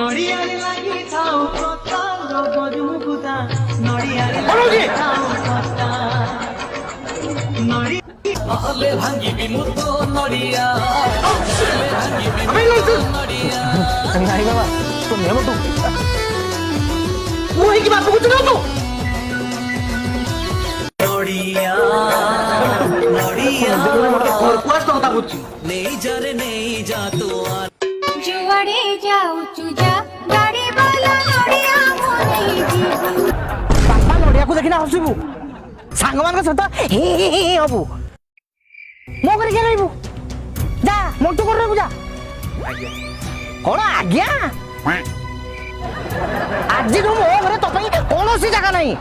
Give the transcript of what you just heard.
ନଡ଼ିଆରେ ଲାଗିଥାଉ କଥା ଗଜୁକୁତା ନଡ଼ିଆରେ ଲାଗିଥାଉ କଥା ନଡ଼ିଆ আলে ভাঙিবি মুতো নড়িয়া নড়িয়া ନାଇଁ ବାବା ତୁ ନେବ ତୁ ମୁଁ ହେଇକି ବାପକୁ ତୁ ନେବୁ নড়িয়া নড়িয়া କଥା ବୁଝୁଛି নেই যা রে নেই যা তো আর जुआड़े जाऊचु जा गाड़ी वाला नड़िया मोने जीवु ବାପା ନଡ଼ିଆକୁ ଦେଖିନା ହସିବୁ ସାଙ୍ଗମାନଙ୍କ ସହିତ ହି ହି ହି ହବୁ ମୋ କରିକି ରହିବୁ ଯା ମୋଟୁ କରି ରହିବୁ ଯା କଣ ଆଜ୍ଞା ଆଜିଠୁ ମୋ ଘରେ ତୋ ପାଇଁ କୌଣସି ଜାଗା ନାହିଁ।